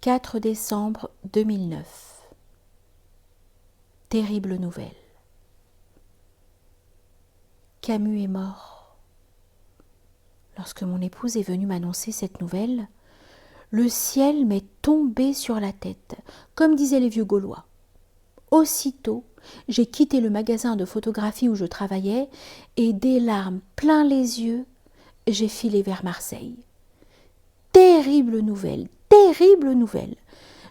4 décembre 2009. Terrible nouvelle. Camus est mort. Lorsque mon épouse est venue m'annoncer cette nouvelle, le ciel m'est tombé sur la tête, comme disaient les vieux Gaulois. Aussitôt, j'ai quitté le magasin de photographie où je travaillais et, des larmes plein les yeux, j'ai filé vers Marseille. Terrible nouvelle, terrible nouvelle.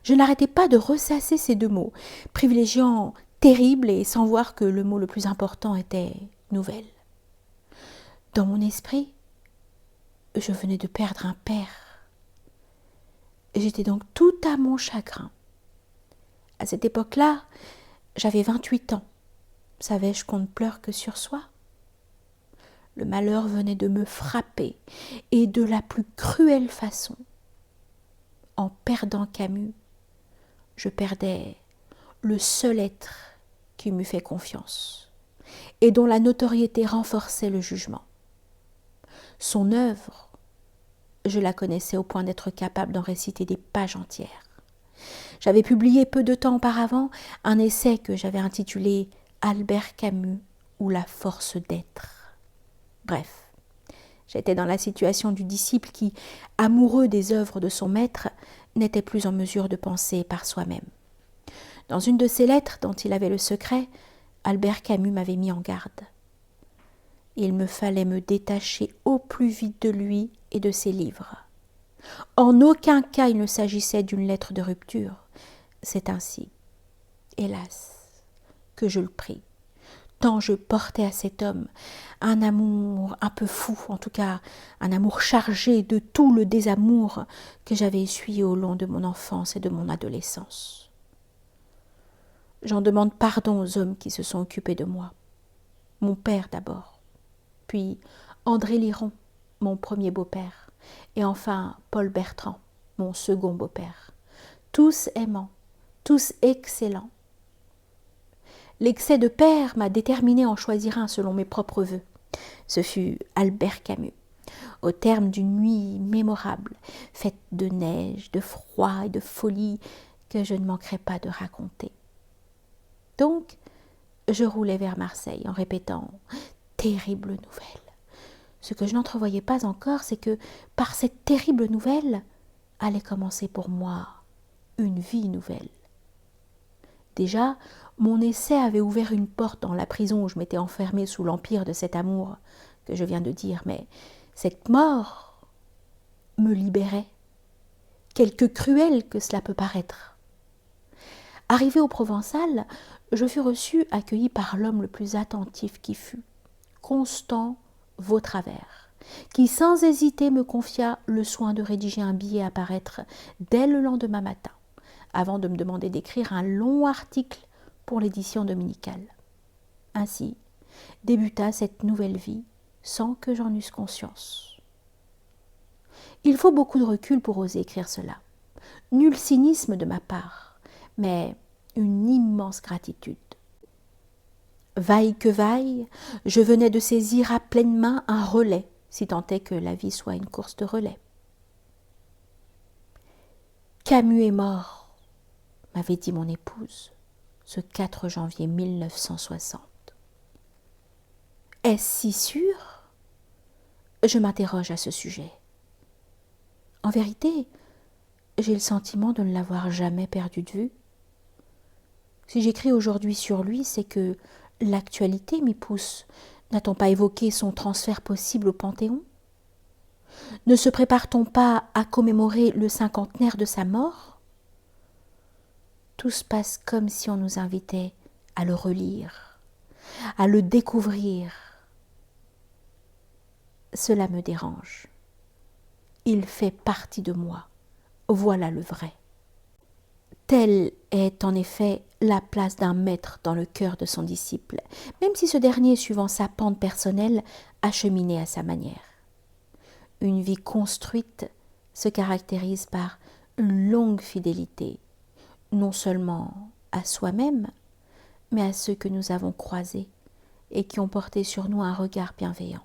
Je n'arrêtais pas de ressasser ces deux mots, privilégiant terrible et sans voir que le mot le plus important était nouvelle. Dans mon esprit, je venais de perdre un père. J'étais donc tout à mon chagrin. À cette époque-là, j'avais 28 ans. Savais-je qu'on ne pleure que sur soi ? Le malheur venait de me frapper, et de la plus cruelle façon. En perdant Camus, je perdais le seul être qui m'eût fait confiance, et dont la notoriété renforçait le jugement. Son œuvre, je la connaissais au point d'être capable d'en réciter des pages entières. J'avais publié peu de temps auparavant un essai que j'avais intitulé « Albert Camus ou la force d'être ». Bref, j'étais dans la situation du disciple qui, amoureux des œuvres de son maître, n'était plus en mesure de penser par soi-même. Dans une de ses lettres dont il avait le secret, Albert Camus m'avait mis en garde. Il me fallait me détacher au plus vite de lui et de ses livres. En aucun cas il ne s'agissait d'une lettre de rupture. C'est ainsi, hélas, que je le pris, tant je portais à cet homme un amour un peu fou, en tout cas un amour chargé de tout le désamour que j'avais essuyé au long de mon enfance et de mon adolescence. J'en demande pardon aux hommes qui se sont occupés de moi. Mon père d'abord, puis André Liron, mon premier beau-père, et enfin Paul Bertrand, mon second beau-père. Tous aimants, tous excellents. L'excès de père m'a déterminé à en choisir un selon mes propres vœux. Ce fut Albert Camus, au terme d'une nuit mémorable, faite de neige, de froid et de folie, que je ne manquerai pas de raconter. Donc, je roulais vers Marseille en répétant « terrible nouvelle ». Ce que je n'entrevoyais pas encore, c'est que par cette terrible nouvelle allait commencer pour moi une vie nouvelle. Déjà, mon essai avait ouvert une porte dans la prison où je m'étais enfermée sous l'empire de cet amour que je viens de dire, mais cette mort me libérait, quelque cruel que cela peut paraître. Arrivé au Provençal, je fus reçu, accueilli par l'homme le plus attentif qui fut, Constant Vautravers, qui sans hésiter me confia le soin de rédiger un billet à paraître dès le lendemain matin, avant de me demander d'écrire un long article pour l'édition dominicale. Ainsi débuta cette nouvelle vie sans que j'en eusse conscience. Il faut beaucoup de recul pour oser écrire cela. Nul cynisme de ma part, mais une immense gratitude. Vaille que vaille, je venais de saisir à pleine main un relais, si tant est que la vie soit une course de relais. Camus est mort, m'avait dit mon épouse, ce 4 janvier 1960. Est-ce si sûr ? Je m'interroge à ce sujet. En vérité, j'ai le sentiment de ne l'avoir jamais perdu de vue. Si j'écris aujourd'hui sur lui, c'est que l'actualité m'y pousse. N'a-t-on pas évoqué son transfert possible au Panthéon ? Ne se prépare-t-on pas à commémorer le 50e de sa mort ? Tout se passe comme si on nous invitait à le relire, à le découvrir. Cela me dérange. Il fait partie de moi. Voilà le vrai. Telle est en effet la place d'un maître dans le cœur de son disciple, même si ce dernier, suivant sa pente personnelle, a cheminé à sa manière. Une vie construite se caractérise par une longue fidélité, non seulement à soi-même, mais à ceux que nous avons croisés et qui ont porté sur nous un regard bienveillant.